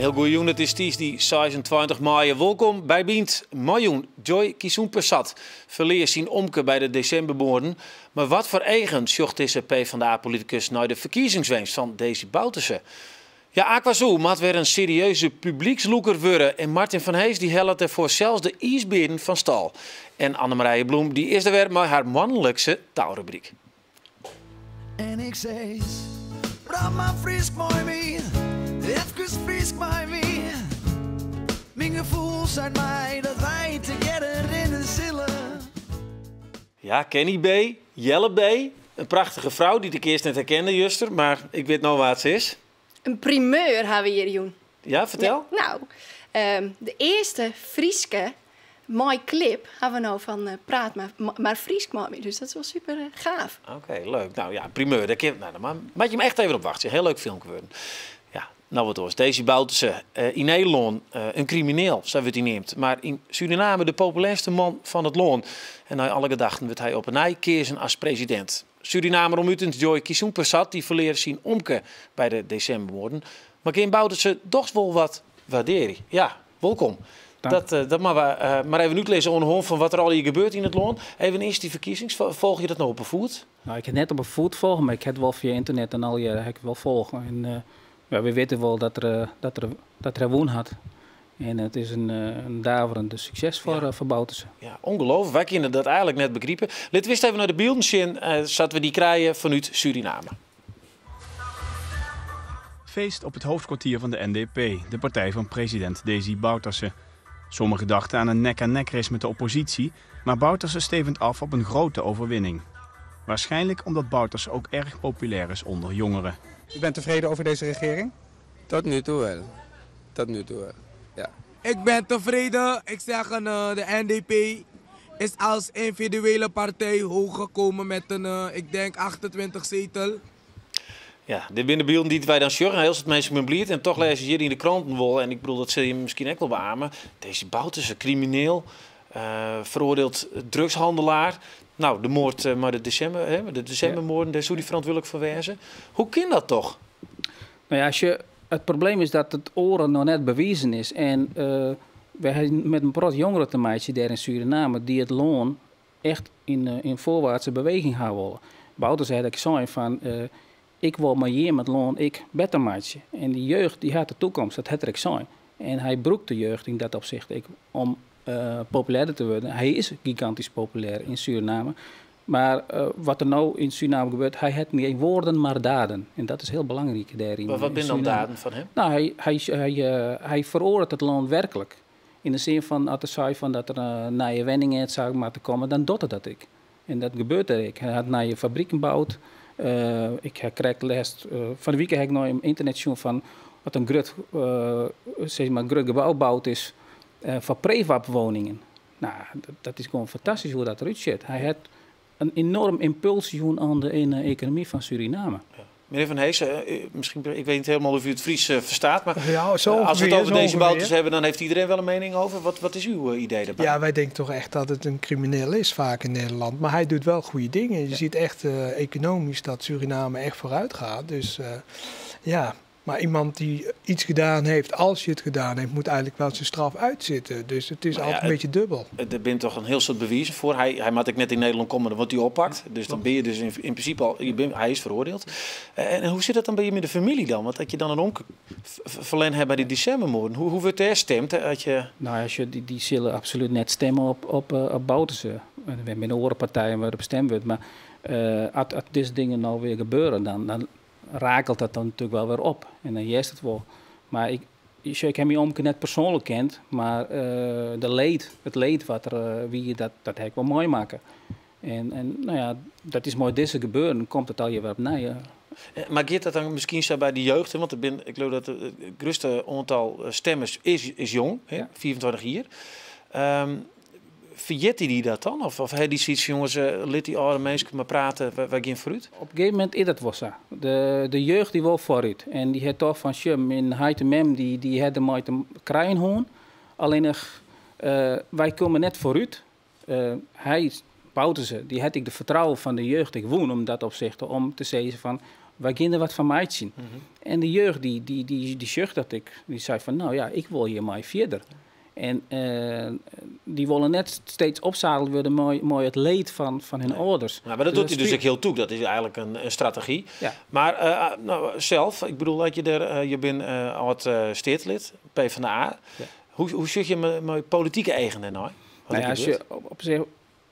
heel goed jongen, het is die 26 mei. Welkom bij Bient. Miljoen Joy Kisoen-Persat verleer zien omke bij de decembermoorden. Maar wat voor eigen zocht deze PvdA-politicus naar de verkiezingswens van Desi Bouterse? Ja, Aquazoo moet weer een serieuze publieksloeker worden. En Martin van Hees die helpt ervoor zelfs de ijsberen van stal. En Annemarije Bloem die is er weer met haar mannelijkse taalrubriek. En ik zei, praat maar frisk mooi mee, even frisk mooi mee. Mijn gevoel zijn mij dat wij together in de zillen. Ja, Kenny B, Jelle B, een prachtige vrouw die ik eerst net herkende, Juster, maar ik weet nou wat ze is. Een primeur hebben we hier, Joen. Ja, vertel. Ja, nou, de eerste Frieske mooi clip hebben we nou van Praat maar Friesk mee. Dus dat is wel super gaaf. Oké, leuk. Nou ja, primeur. Daar maak je hem echt even op wachten. Heel leuk film geworden. Ja, nou wat was. Desi Bouterse in Nederland een crimineel, zo wordt hij neemt. Maar in Suriname de populairste man van het land. En na alle gedachten werd hij op een ei kiezen als president. Surinamer omutend Joy Kisoen-Persat die verleerde zien omke bij de decembermoorden. Maar geen Bouterse toch wel wat waarderen. Ja, welkom. Dat maar even uitlezen onder hond van wat er al hier gebeurt in het land. Even eerst die verkiezings. Volg je dat nou op een voet? Nou, ik heb net op een voet volgen, maar ik heb het wel via internet en al heb ik wel volgen. En ja, we weten wel dat er woon had. En het is een daverende succes voor Bouterse. Ja, ongelooflijk. Wij kunnen dat eigenlijk net begrijpen. Let wist even naar de beelden zien, zaten we die krijgen vanuit Suriname. Feest op het hoofdkwartier van de NDP, de partij van president Desi Bouterse. Sommigen dachten aan een nek-aan-nek race met de oppositie, maar Bouterse stevend af op een grote overwinning. Waarschijnlijk omdat Bouterse ook erg populair is onder jongeren. U bent tevreden over deze regering? Tot nu toe wel. Tot nu toe wel, ja. Ik ben tevreden. Ik zeg de NDP is als individuele partij hoog gekomen met een, ik denk 28 zetel. Ja, dit zijn de beelden die wij dan zorgen. Heel veel mensen zijn blij. En toch lezen hier in de kranten wel. En ik bedoel, dat zul je misschien ook wel beamen. Deze Bouterse crimineel, veroordeeld drugshandelaar. Nou, de moord maar de decembermoorden, daar zou die verantwoordelijk voor wezen. Hoe kan dat toch? Nou ja, het probleem is dat het oren nog net bewezen is. En we hebben met een prot jongeren te maken daar in Suriname die het loon echt in voorwaartse beweging gaan willen. Bouterse zei dat ik zei van... ik wil maar hier met loon, ik beter maatje. En die jeugd die had de toekomst, dat had ik zijn. En hij broekt de jeugd in dat opzicht om populairder te worden. Hij is gigantisch populair in Suriname. Maar wat er nou in Suriname gebeurt, hij heeft niet woorden maar daden. En dat is heel belangrijk daarin. Maar wat zijn dan daden van hem? Nou, hij veroordeelt het land werkelijk. In de zin van, als hij zei van dat er naar je wenningen zou moeten komen, dan doet het dat ik. En dat gebeurt er. Hij had naar je fabrieken gebouwd. Ik krijg les van de week heb ik nog een internet gezien van wat een groot gebouw gebouwd is voor prefab woningen. Nou, dat is gewoon fantastisch hoe dat eruit ziet. Hij heeft een enorm impuls aan de economie van Suriname. Ja. Meneer Van Hees, misschien, ik weet niet helemaal of u het Fries verstaat, maar ja, als we het over deze Bouterse hebben, dan heeft iedereen wel een mening over. Wat is uw idee daarbij? Ja, wij denken toch echt dat het een crimineel is vaak in Nederland. Maar hij doet wel goede dingen. Je ziet echt economisch dat Suriname echt vooruit gaat. Dus ja, maar iemand die iets gedaan heeft, als je het gedaan heeft, moet eigenlijk wel zijn straf uitzitten. Dus het is altijd een beetje dubbel. Er bent toch een heel soort bewijzen voor. Hij moet ik net in Nederland komen, dan wordt hij oppakt. Dus dan ben je dus in principe al, hij is veroordeeld. En hoe zit het dan bij je met de familie dan? Want dat je dan een onverlen hebt bij die decembermoorden. Hoe wordt er stemd? Nou, als je die zullen absoluut net stemmen op Bouterse. We hebben een orenpartij waar op gestemd wordt. Maar als deze dingen nou weer gebeuren, dan rakelt dat dan natuurlijk wel weer op. En dan is het wel. Maar ik heb me omke net persoonlijk kent, maar het leed wat er wie dat heb ik wel mooi maken. En nou ja, dat is mooi deze gebeuren, dan komt het al je weer op na. Ja. Maar gaat dat dan misschien zo bij de jeugd? Want ik geloof dat het grootste aantal stemmers is jong, Ja. 24 jaar. Verjet die dat dan? Of hij die zoiets, jongens, liet die oude mensen maar praten, wij gaan vooruit? Op een gegeven moment is dat wel zo. De jeugd die wil vooruit. En die heeft toch van, in Haiti Mem, die had hem uit de krijgen gewoon. Alleen wij komen net vooruit. Hij, Bouterse, die had ik de vertrouwen van de jeugd ik woon om dat opzichten. Om te zeggen van, wij gaan er wat van mij zien. En de jeugd die zucht dat die zei van, nou ja, ik wil hier maar verder. En die willen net steeds opzadeld worden met het leed van hun ouders. Nou, maar dat doet hij dus ook heel toe. Dat is eigenlijk een strategie. Ja. Maar zelf, ik bedoel dat je bent oud steedlid, PvdA. Ja. Hoe zit je met politieke eigen nou? Als je op zich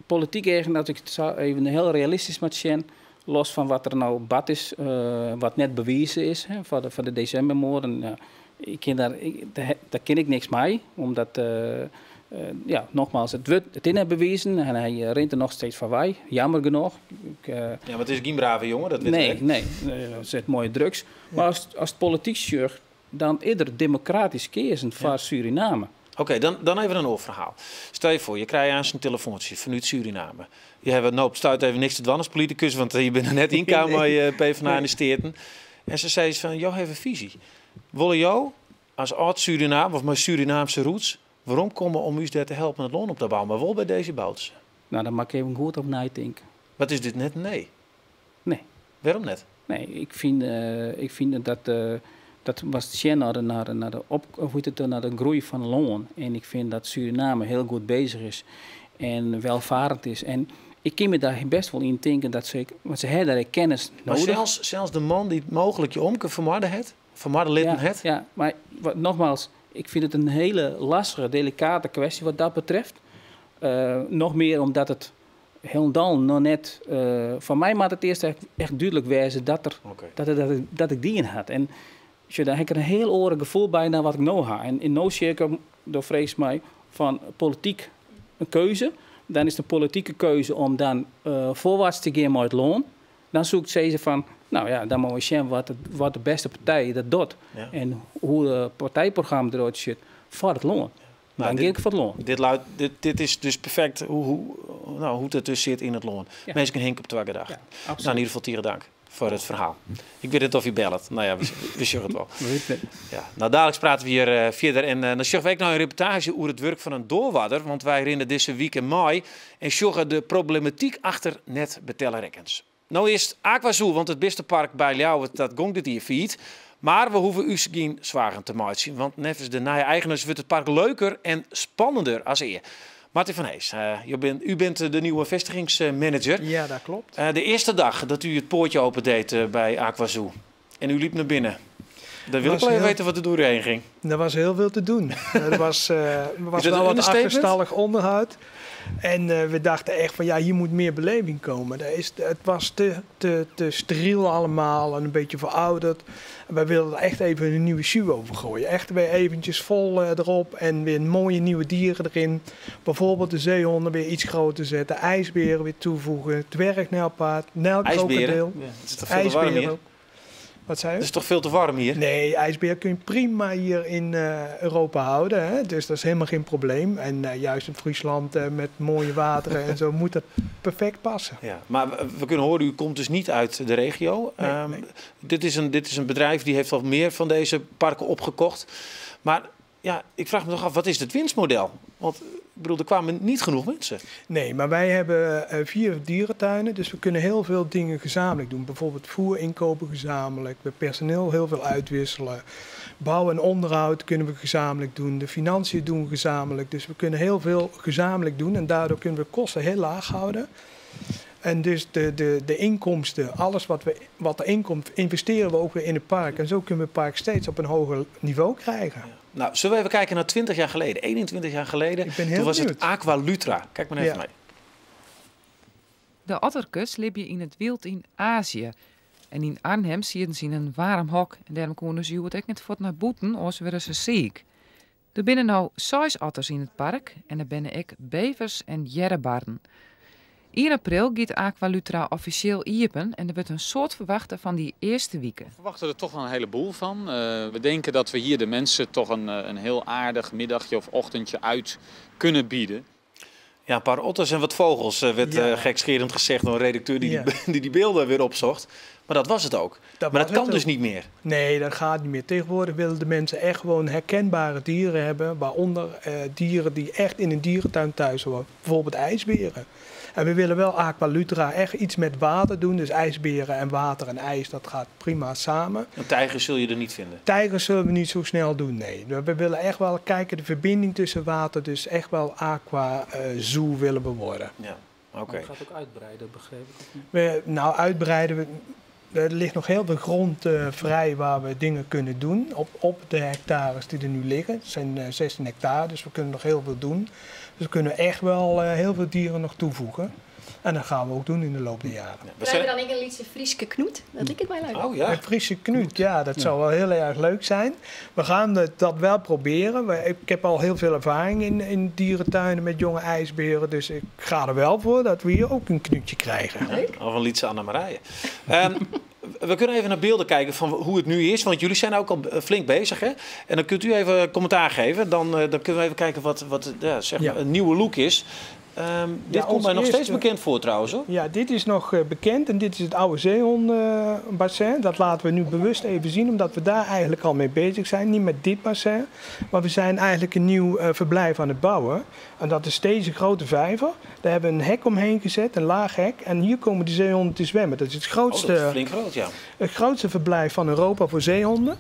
politiek eigen, dat ik het zo even heel realistisch moet zien, los van wat er nou bad is, wat net bewezen is voor de decembermoorden. Daar ken ik niks mee, omdat nogmaals, het in heeft bewezen en hij rent er nog steeds van wij, jammer genoeg. Ja, maar het is geen brave jongen, dat weet ik. Nee, er zit mooie drugs. Ja. Maar als het politiek zucht, dan ieder democratisch kiezen voor Suriname. Oké, dan even een oververhaal. Stel je voor, je krijgt aan zijn telefoontje vanuit Suriname. Je hebt stuit even niks te doen als politicus, want je bent er net inkomen bij je PvdA in de Steden. En ze zei van, joh, heeft een visie. Willen jou, als oud Suriname of mijn Surinaamse roots, waarom komen om u daar te helpen het loon op te bouwen, maar wel bij deze boutsen? Nou, dan mag ik even goed op nadenken. Wat is dit net? Nee. Nee. Waarom net? Nee, ik vind dat was naar de groei van loon. En ik vind dat Suriname heel goed bezig is en welvarend is. En ik kan me daar best wel in denken want ze hebben daar kennis nodig. Maar zelfs de man die het mogelijk je om kan vermarden litten het. Ja, maar nogmaals, ik vind het een hele lastige, delicate kwestie wat dat betreft. Nog meer omdat het helemaal nog net... voor mij maakt het eerst echt duidelijk wezen dat ik die in had. En daar heb ik een heel oren gevoel bij naar wat ik nou ga. En in no cirkel, door vrees mij, van politiek een keuze. Dan is de politieke keuze om dan voorwaarts te gaan met het loon. Dan zoekt ze van, nou ja, dan moet je zien wat de beste partij dat doet. Ja. En hoe het partijprogramma eruit ziet voor het loon. Ja. Dan ga ik voor het loon. Dit is dus perfect hoe het dus zit in het loon. Ja. Mensen kunnen hinken op 2 gedachten. Ja, nou, in ieder geval Tieren dank voor het verhaal. Ik weet niet of je belt. Nou ja, we zeggen het wel. Ja. Nou, dadelijk praten we hier verder. En dan zeggen we ook nou een reportage over het werk van een doorwaarder. Want wij herinneren deze week in mei. En zeggen de problematiek achter net betellenrekkens. Nou is Aquazoo, want het beste park bij jou, dat gong dit hier failliet. Maar we hoeven u geen zwagen te maken. Want nevens de nieuwe eigenaars wordt het park leuker en spannender als eer. Martin van Hees, u bent de nieuwe vestigingsmanager. Ja, dat klopt. De eerste dag dat u het poortje opendeed bij Aquazoo en u liep naar binnen. Dan wil ik wel even weten wat er doorheen ging. Er was heel veel te doen. Er was wel wat achterstallig onderhoud. En we dachten echt van, ja, hier moet meer beleving komen. Het was te steriel allemaal en een beetje verouderd. Wij wilden er echt even een nieuwe shoe over gooien. Echt weer eventjes vol erop en weer mooie nieuwe dieren erin. Bijvoorbeeld de zeehonden weer iets groter zetten. IJsberen weer toevoegen. Dwergnijlpaard, nijlkrokodil. Ja, het is toch veel te warm hier? Wat zei je? Het is toch veel te warm hier? Nee, ijsbeer kun je prima hier in Europa houden. Hè? Dus dat is helemaal geen probleem. En juist in Friesland met mooie wateren en zo moet dat perfect passen. Ja, maar we kunnen horen, u komt dus niet uit de regio. Nee. Dit is een bedrijf die heeft al meer van deze parken opgekocht. Maar ja, ik vraag me toch af, wat is het winstmodel? Want ik bedoel, er kwamen niet genoeg mensen. Nee, maar wij hebben 4 dierentuinen, dus we kunnen heel veel dingen gezamenlijk doen. Bijvoorbeeld voer inkopen gezamenlijk, we personeel heel veel uitwisselen. Bouw en onderhoud kunnen we gezamenlijk doen, de financiën doen we gezamenlijk. Dus we kunnen heel veel gezamenlijk doen en daardoor kunnen we kosten heel laag houden. En dus de inkomsten, alles wat er inkomt, investeren we ook weer in het park. En zo kunnen we het park steeds op een hoger niveau krijgen. Ja. Nou, zullen we even kijken naar 20 jaar geleden, 21 jaar geleden. Toen was het Aqualutra. Kijk maar even mee. De otterkes leef je in het wild in Azië. En in Arnhem zitten ze in een warm hok. En daarom kunnen ze het ook niet voort naar boeten, als werden ze ziek. Er binnen nou 6 otters in het park. En er binnen ook bevers en jerrebarden. 1 april gaat Aqualutra officieel open en er wordt een soort verwachten van die eerste weken. We verwachten er toch wel een heleboel van. We denken dat we hier de mensen toch een heel aardig middagje of ochtendje uit kunnen bieden. Ja, een paar otters en wat vogels werd gekscherend gezegd door een redacteur die beelden weer opzocht. Maar dat was het ook. Maar dat kan dus niet meer. Nee, dat gaat niet meer. Tegenwoordig willen de mensen echt gewoon herkenbare dieren hebben. Waaronder dieren die echt in een dierentuin thuis horen. Bijvoorbeeld ijsberen. En we willen wel Aqualutra echt iets met water doen. Dus ijsberen en water en ijs, dat gaat prima samen. Een tijger zul je er niet vinden? Tijgers zullen we niet zo snel doen, nee. We willen echt wel kijken, de verbinding tussen water, dus echt wel aqua zoo willen we worden. Ja, oké. Het gaat ook uitbreiden, begreep ik. Uitbreiden, er ligt nog heel veel grond vrij waar we dingen kunnen doen. Op de hectares die er nu liggen. Het zijn 16 hectare, dus we kunnen nog heel veel doen. Dus we kunnen echt wel heel veel dieren nog toevoegen. En dat gaan we ook doen in de loop der jaren. We hebben dan een liedje Frieske Knoet. Dat lijkt het mij leuk. Oh ja. Een Friese Knoet, ja, dat zou wel heel erg leuk zijn. We gaan dat wel proberen. Ik heb al heel veel ervaring in dierentuinen met jonge ijsberen. Dus ik ga er wel voor dat we hier ook een knuutje krijgen. Of een liedje Anna Marije. We kunnen even naar beelden kijken van hoe het nu is. Want jullie zijn ook al flink bezig. Hè? En dan kunt u even commentaar geven. Dan kunnen we even kijken wat zeg maar een nieuwe look is. Dit komt mij nog steeds bekend voor trouwens, hoor. Ja, dit is nog bekend en dit is het oude zeehondenbassin. Dat laten we nu bewust even zien, omdat we daar eigenlijk al mee bezig zijn. Niet met dit bassin, maar we zijn eigenlijk een nieuw verblijf aan het bouwen. En dat is deze grote vijver. Daar hebben we een hek omheen gezet, een laag hek. En hier komen de zeehonden te zwemmen. Dat is het grootste, dat is flink groot, ja. Het grootste verblijf van Europa voor zeehonden.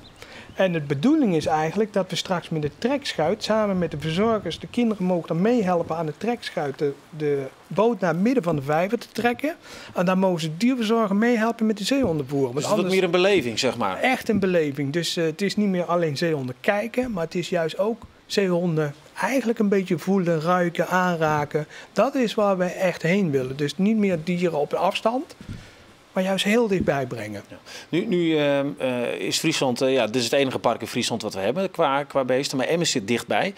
En de bedoeling is eigenlijk dat we straks met de trekschuit, samen met de verzorgers, de kinderen mogen dan meehelpen aan de trekschuit, de boot naar het midden van de vijver te trekken. En dan mogen ze de dierverzorger meehelpen met de zeehonden voeren. Dus het wordt meer een beleving, zeg maar. Echt een beleving. Dus het is niet meer alleen zeehonden kijken, maar het is juist ook zeehonden eigenlijk een beetje voelen, ruiken, aanraken. Dat is waar we echt heen willen. Dus niet meer dieren op een afstand, maar juist heel dichtbij brengen. Ja. Nu is Friesland, dit is het enige park in Friesland wat we hebben qua beesten. Maar Emmen zit dichtbij.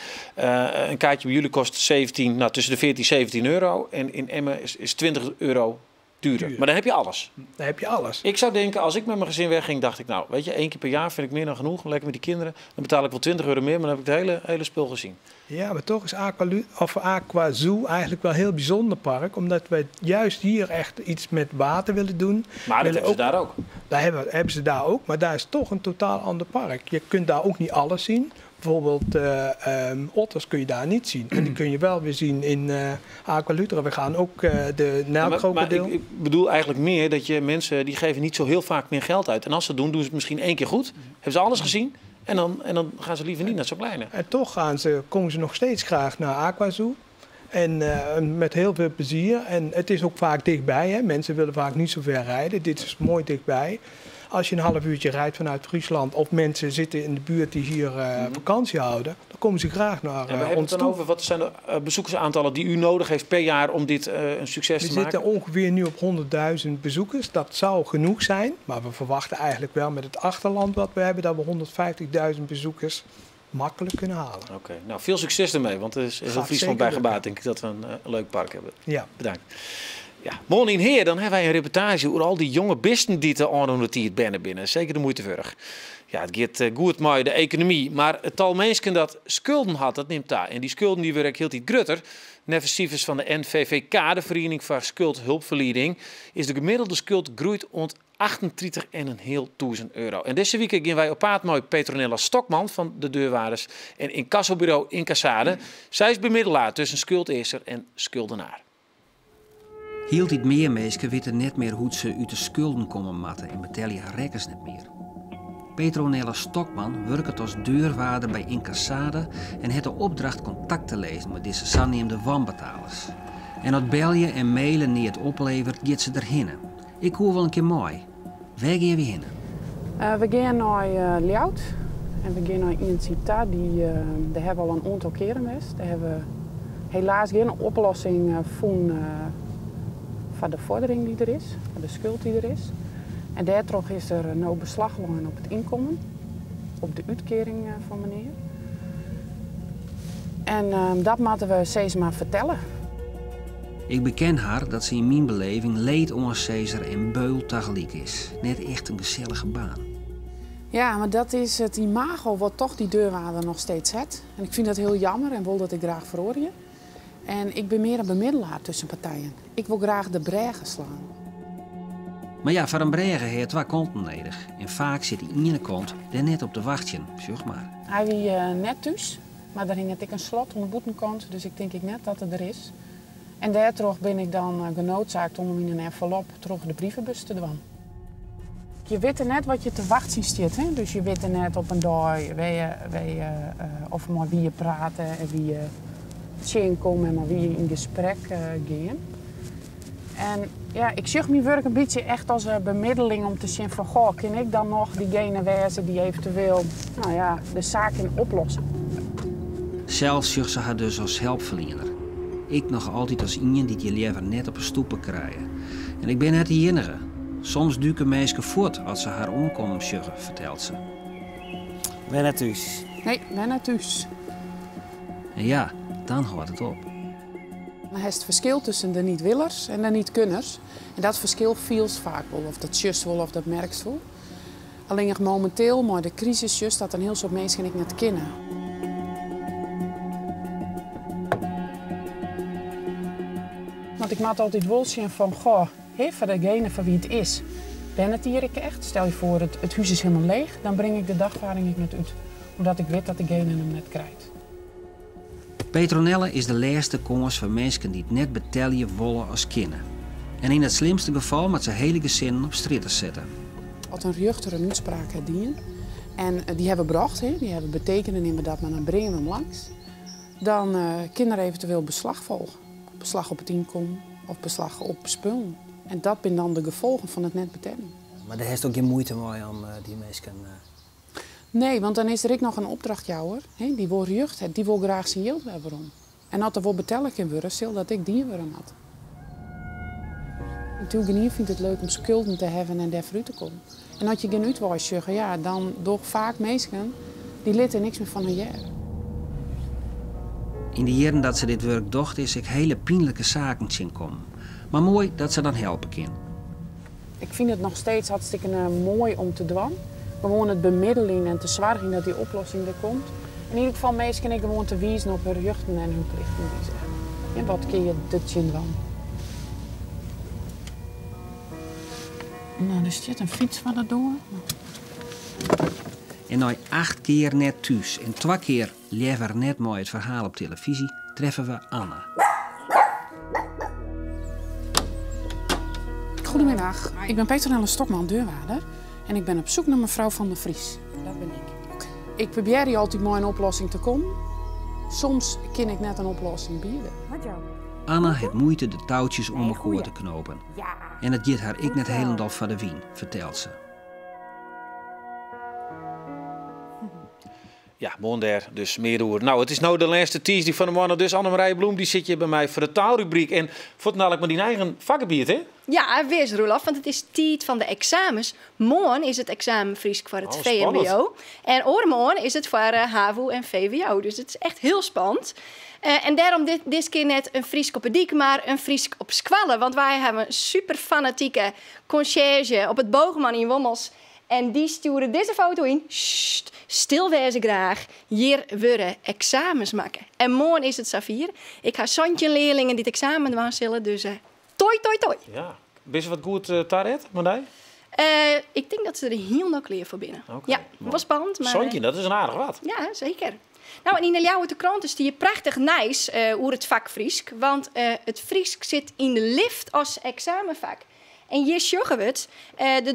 Een kaartje bij jullie kost tussen de 14 en 17 euro. En in Emmen is 20 euro duurder. Maar dan heb je alles. Dan heb je alles. Ik zou denken, als ik met mijn gezin wegging, dacht ik, nou, weet je, 1 keer per jaar vind ik meer dan genoeg. Lekker met die kinderen. Dan betaal ik wel 20 euro meer, maar dan heb ik het hele spul gezien. Ja, maar toch is Aqua Zoo eigenlijk wel een heel bijzonder park. Omdat we juist hier echt iets met water willen doen. Maar dat hebben ze daar ook. Dat hebben ze daar ook, maar daar is toch een totaal ander park. Je kunt daar ook niet alles zien. Bijvoorbeeld otters kun je daar niet zien. En die kun je wel weer zien in Aqualutra. We gaan ook de nijlkrokodil. Maar ik bedoel eigenlijk meer dat je mensen, die geven niet zo heel vaak meer geld uit. En als ze doen ze het misschien 1 keer goed. Hebben ze alles gezien. En dan gaan ze liever niet naar zo'n kleine. En toch komen ze nog steeds graag naar Aqua Zoo. En met heel veel plezier. En het is ook vaak dichtbij. Hè. Mensen willen vaak niet zo ver rijden. Dit is mooi dichtbij. Als je een half uurtje rijdt vanuit Friesland of mensen zitten in de buurt die hier vakantie houden, dan komen ze graag naar ons toe. We hebben het dan over, wat zijn de bezoekersaantallen die u nodig heeft per jaar om dit een succes te maken? We zitten ongeveer nu op 100.000 bezoekers. Dat zou genoeg zijn, maar we verwachten eigenlijk wel met het achterland wat we hebben, dat we 150.000 bezoekers makkelijk kunnen halen. Oké, nou veel succes ermee, want er is heel Friesland bij gebaat, denk ik, dat we een leuk park hebben. Ja. Bedankt. Ja, morgen heer, dan hebben wij een reportage over al die jonge bisten die te aandoen die het binnen. Zeker de moeite waard. Ja, het gaat goed met de economie, maar het tal mensen dat schulden had, dat neemt daar. En die schulden die werken heel iets grutter. Nefens van de NVVK, de Vereniging voor Schuldhulpverlening, is de gemiddelde schuld groeit rond 38.500 euro. En deze week gaan wij op paard met Petronella Stokman van de Deurwaarders en incassobureau Incassade. Zij is bemiddelaar tussen schuldeisser en schuldenaar. Hield dit meer mensen weten net meer hoe ze uit de schulden komen matten en betalen haar rekkers net meer. Petronella Stokman werkt als deurwaarder bij Incassade en heeft de opdracht contact te lezen met deze zanneemde wanbetalers. En dat beljen en mailen niet het oplevert, gaat ze erheen. Ik hoor wel een keer mooi. Waar gaan we heen? We gaan naar Ljout en we gaan naar Incita. Daar hebben we al een aantal keren geweest. Daar hebben we helaas geen oplossing gevonden van de vordering die er is, van de schuld die er is. En daardoor is er nou beslag gelegd op het inkomen, op de uitkering van meneer. En dat moeten we steeds maar vertellen. Ik beken haar dat ze in mijn beleving leed onzeker en beul tegelijk is. Net echt een gezellige baan. Ja, maar dat is het imago wat toch die deurwaarder nog steeds heeft. En ik vind dat heel jammer en wil dat ik graag verhoor. En ik ben meer een bemiddelaar tussen partijen. Ik wil graag de bregen slaan. Maar ja, voor een bregen heeft 2 kanten nodig. En vaak zit die ene kant er net op te wachten, zeg maar. Hij was net thuis, maar daar hing ik een slot aan de boetenkant. Dus ik denk net dat het er is. En daardoor ben ik dan genoodzaakt om in een envelop terug de brievenbus te doen. Je weet er net wat je te wachten zit. Hè? Dus je weet er net op een dag of maar wie je praten en wie je tjen komt en maar wie je in gesprek gaan. En ja, ik zie mijn werk een beetje echt als een bemiddeling om te zien van goh, kan ik dan nog diegene wezen die eventueel de zaken oplossen. Zelf zag ze haar dus als helpverlener. Ik nog altijd als iemand die je liever net op een stoepen krijgen. En ik ben net de enige. Soms duiken meisje voort als ze haar omkomen zeggen, vertelt ze. Ben naar thuis. Nee, ben naar thuis. En ja, dan houdt het op. Dan is het verschil tussen de niet-willers en de niet-kunners. En dat verschil feels vaak wel, of dat just wel of dat merkt wel. Alleen momenteel, maar de crisis just dat een heel soort mensen ik net kennen. Want ik maak altijd wel zien van, goh, voor degene van wie het is, ben het hier ik echt. Stel je voor, het huis is helemaal leeg, dan breng ik de dagvaarding ik net uit. Omdat ik weet dat degene hem net krijgt. Petronelle is de laatste komers van mensen die het net betellen willen als kinderen. En in het slimste geval moet ze hele gezinnen op stritters zetten. Als een rechter een uitspraak dienen en die hebben gebracht, die hebben betekenen inderdaad, maar dan brengen we hem langs. Dan kinderen eventueel beslag volgen. Beslag op het inkomen of beslag op spullen. En dat zijn dan de gevolgen van het net betellen. Maar daar heeft ook geen moeite mee om die mensen... Nee, want dan is er ook nog een opdrachtjouwer. Die wil jeugd, die wil graag zijn geld hebben om. En als er wel betellen kan worden, zal dat ik die weer had. Natuurlijk hier vindt het leuk om schulden te hebben en daar vooruit te komen. En als je geen uitwijs zegt, ja, dan door vaak mensen die litten niks meer van een jaar. In de jaren dat ze dit werk docht is ik hele pijnlijke zaken zien komen. Maar mooi dat ze dan helpen kan. Ik vind het nog steeds hartstikke mooi om te doen. Gewoon het bemiddeling en te zorgen dat die oplossing er komt. In ieder geval mensen ik gewoon te wijzen op hun rechten en hun plichten die ze hebben. En wat kun je dit zien doen? Nou, er zit een fiets van dat door. En na 8 keer net thuis en 2 keer liever net mooi het verhaal op televisie, treffen we Anna. Goedemiddag, ik ben Petronelle Stokman, deurwaarder. En ik ben op zoek naar mevrouw Van der Vries. Dat ben ik. Okay. Ik probeer hier altijd mooi een oplossing te komen. Soms kan ik net een oplossing bieden. Wat jou? Anna heeft moeite de touwtjes om elkaar te knopen. Ja. En het gaat haar ik net helemaal van de wien, vertelt ze. Ja, Mondair, dus meer door. Nou, het is nou de laatste tease van de mannen. Dus Annemarije Bloem, die zit je bij mij voor de taalrubriek. En voor het namelijk met die eigen vakgebied, hè? Ja, wees Roelof, want het is tijd van de examens. Morgen is het examen Fries voor het VMBO. En overmorgen is het voor HAVO en VWO. Dus het is echt heel spannend. En daarom dit keer net een Friesk op het dik, maar een Friesk op squallen. Want wij hebben een super fanatieke conciërge op het Boogman in Wommels. En die stuurde deze foto in. Sst, stil wezen graag. Hier worden examens maken. En morgen is het Safir. Ik ga zontje leerlingen dit examen doen zullen. Dus toi, toi, toi. Ja. Ben je wat goed taret, Mandij? Ik denk dat ze er heel nog leer voor binnen. Okay. Ja, was spannend. Maar zontje, dat is een aardig wat. Ja, zeker. Nou, en in de Ljouwe de krant is die prachtig nice over het vak Friesk. Want het Friesk zit in de lift als examenvak. En hier zeggen we het,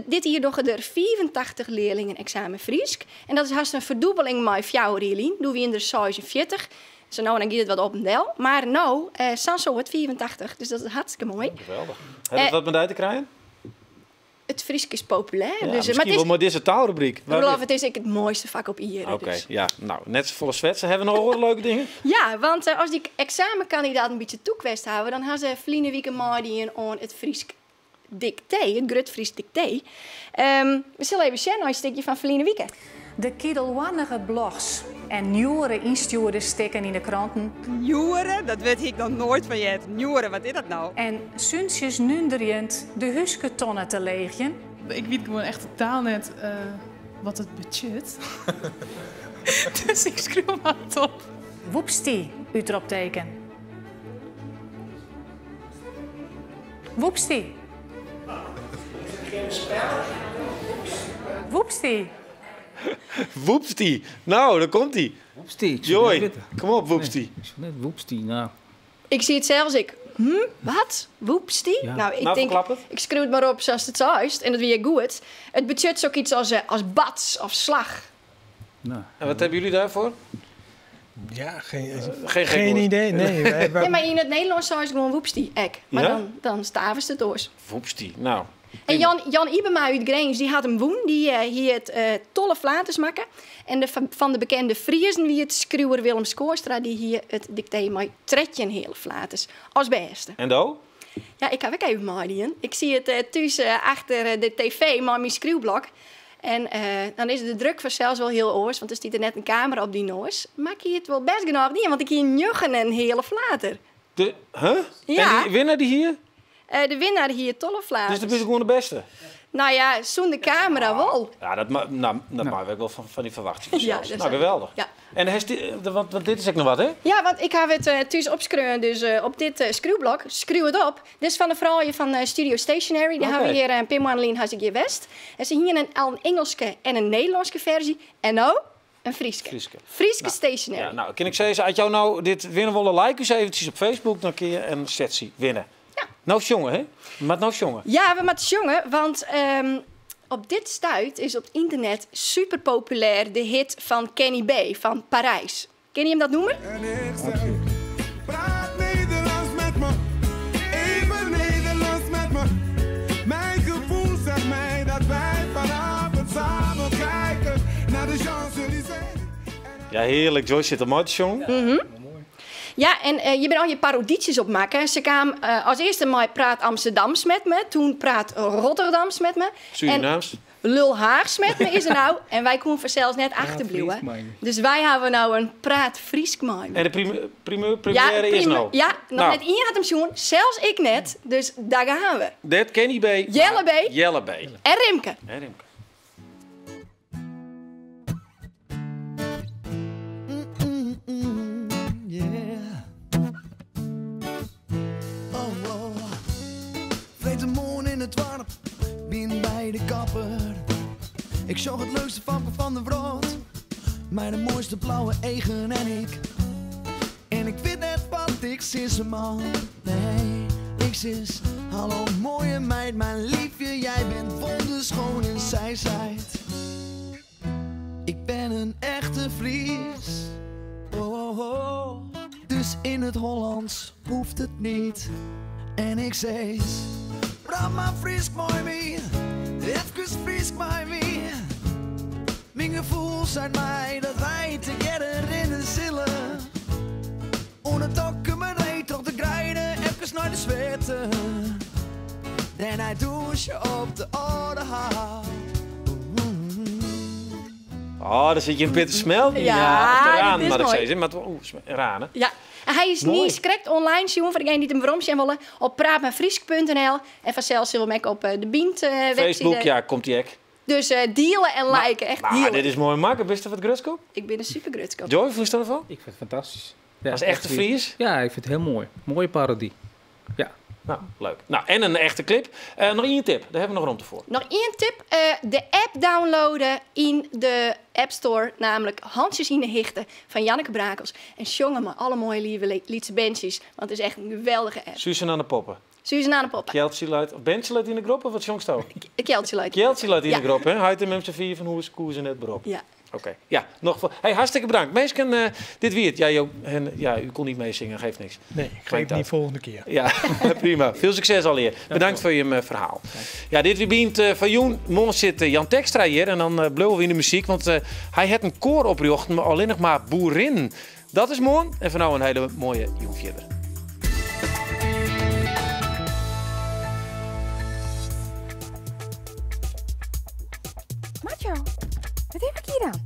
dit hier doen er 84 leerlingen examen Friesk. En dat is haast een verdubbeling met 4 leerlingen. Doen we in de 46. Zo nou, dan gaat het wat op en del. Maar nou, Sanso wordt 84. Dus dat is hartstikke mooi. Geweldig. Heb je wat met uit te krijgen? Het Friesk is populair. Ja, dus, misschien maar het wel is, met deze taalrubriek. Roelof, het is het mooiste vak op hier. Oké, dus. ja. Nou, net volle zwetsen. Hebben we nog andere leuke dingen? Ja, want als die examenkandidaat een beetje toekwest houden, dan gaan ze vliegen weekend maar aan het Friesk dicté, het Grut Fries dicté. We zullen even zien een stukje van Verline Wieke. De kiedelwannige blogs en nieuwere instuurde stikken in de kranten. Nieuwere? Dat weet ik nog nooit van je. Nieuwere, wat is dat nou? En sunsjes nunderend de husketonnen te leegjen. Ik weet gewoon echt totaal net wat het budget. Dus ik schreeuw maar top. Woepstie, uitroepteken. Woepstie. Woepstie. Woepstie. Nou, daar komt-ie. Woepstie. Jooi, kom op, Woepstie. Nee, Woepstie, nou. Ik zie het zelfs, ik. Wat? Woepstie? Ja. Nou, ik Nou, denk, verklap het. ik schreeuw het maar op zoals het zuist. En dat weer goed. Het betekent ook iets als bats of slag. Nou, En wat hebben jullie daarvoor? Ja, Geen idee. Nee, Ja, maar in het Nederlands zou het gewoon woepstie, ek. Maar Ja? dan staven ze het doors. Woepstie. Nou. En Jan Ibema uit Greens, die had hem woen. Die hier het tolle flaters maken. En van de bekende Friesen, wie het schreeuwer Willem Skoorstra, die hier het dicté met tretjen hele flaters. Als beste. En do? Ja, ik heb ook even maaien. Ik zie het thuis achter de tv met mijn schreeuwblok. En dan is de druk vanzelfs wel heel oors, want er staat er net een camera op die noos. Maar ik hier het wel best genoeg niet, want ik hier njuggen een hele flater. Ja. En die winnaar die hier? De winnaar hier tolle flaters. Dus dat is gewoon de beste? Nou ja, zonder camera wel. Ja, dat mag ik wel van die verwachtingen Ja, zelfs. dat is Nou, ook- geweldig. ja. En want dit is ook nog wat, hè? Ja, want ik heb het thuis opschreeuwen, dus op dit schreeuwblok. Schreeuw het op. Dit is van een vrouwje van Studio Stationery. Die Oké. hebben we hier Pim Annelien Hazikje West. En ze hier een Engelse en een Nederlandse versie. En nou, een Frieske. Frieske Stationery. Ja, nou, kan ik zeggen, als jou nou dit winnen willen, like eens eventjes op Facebook, dan kun je een sessie winnen. Ja. Nou, jongen, hè? Maar nou, jongen. Ja, we moeten jongen, want op dit stuit is op het internet super populair de hit van Kenny B van Parijs. Ken je hem dat noemen? Praat Nederlands met me, even Nederlands met me. Mijn gevoel zegt mij dat wij vanavond samen kijken naar de Champs-Élysées. Ja, heerlijk. Joyce zit er mooi te jongen. Ja, en je bent al je parodietjes op maken. Ze kwam als eerste maar praat Amsterdams met me. Toen praat Rotterdams met me. Surinaams. En Lul Haags met me is er nou. En wij komen vanzelfs net achterblijven. Dus wij hebben nou een praat Friesk man. En de première is nou? Ja, nog net één had hem zoen. Zelfs ik net. Dus daar gaan we. Dat Kenny B. Jelle B. Jelle B. En Rimke. De kapper. Ik zag het leukste van de brood, maar de mooiste blauwe egen en ik weet net wat ik zie, man. Nee, ik zie, hallo mooie meid, mijn liefje, jij bent wonderschoon en zij zijt. Ik ben een echte Fries, oh, oh, oh. Dus in het Hollands hoeft het niet. En ik zeg, praat maar Fries mooi mee. Even Fries bij me. Mijn gevoel zijn mij dat wij together in de zillen. Ohne tokken me reed toch de grijden, even naar de zweten. En hij douche op de oude haal. Oh, daar zit je in Peter Smel. Ja, of de dit Raan, is maar ik mooi. zei. Maar Ranen. Ja. En hij is Mooi. niet correct online, jongen, voor degenen die hem waarom zijn willen. Op praatmetfriesk.nl. En vanzelf zullen we hem ook op de Bient website. Facebook, ja, komt die ek. Dus dealen en liken, echt Maar dealen. dit is mooi maken. Best of wat grutskop? Ik ben een super grutskop. Joy, hoe is dat ervan? Ik vind het fantastisch. Ja, Als echte Fries? Ja, ik vind het heel mooi. Mooie parodie. Ja. Nou, leuk. Nou, en een echte clip. Nog één tip. Daar hebben we nog ruimte voor. Nog één tip. De app downloaden in de App Store. Namelijk Handjes in de Hichten van Janneke Brakels. En jongen me alle mooie lieve liedse bandjes. Want het is echt een geweldige app. Susan aan de poppen. Susan aan de poppen. Kjeltje luidt. Of Bentje luidt in de groep of wat jongst ook? Kjeltje luidt. Kjeltje luidt in Ja. de groep, hè? Hij heeft hem vier van hoe is koers en net beroep. Ja. Oké. Ja, nog voor. Hey, hartstikke bedankt. Meestal dit weer. Ja, u kon niet meezingen, geeft niks. Nee, ik geef het niet volgende keer. Ja, prima. Veel succes alweer. Bedankt voor je verhaal. Ja, dit begint van Joen. Morgen zit Jan Tekstra hier en dan blijven we in de muziek. Want hij heeft een koor opgejocht, maar alleen nog maar boerin. Dat is mooi. En van nou een hele mooie Joen verder. Macho, wat heb ik hier aan?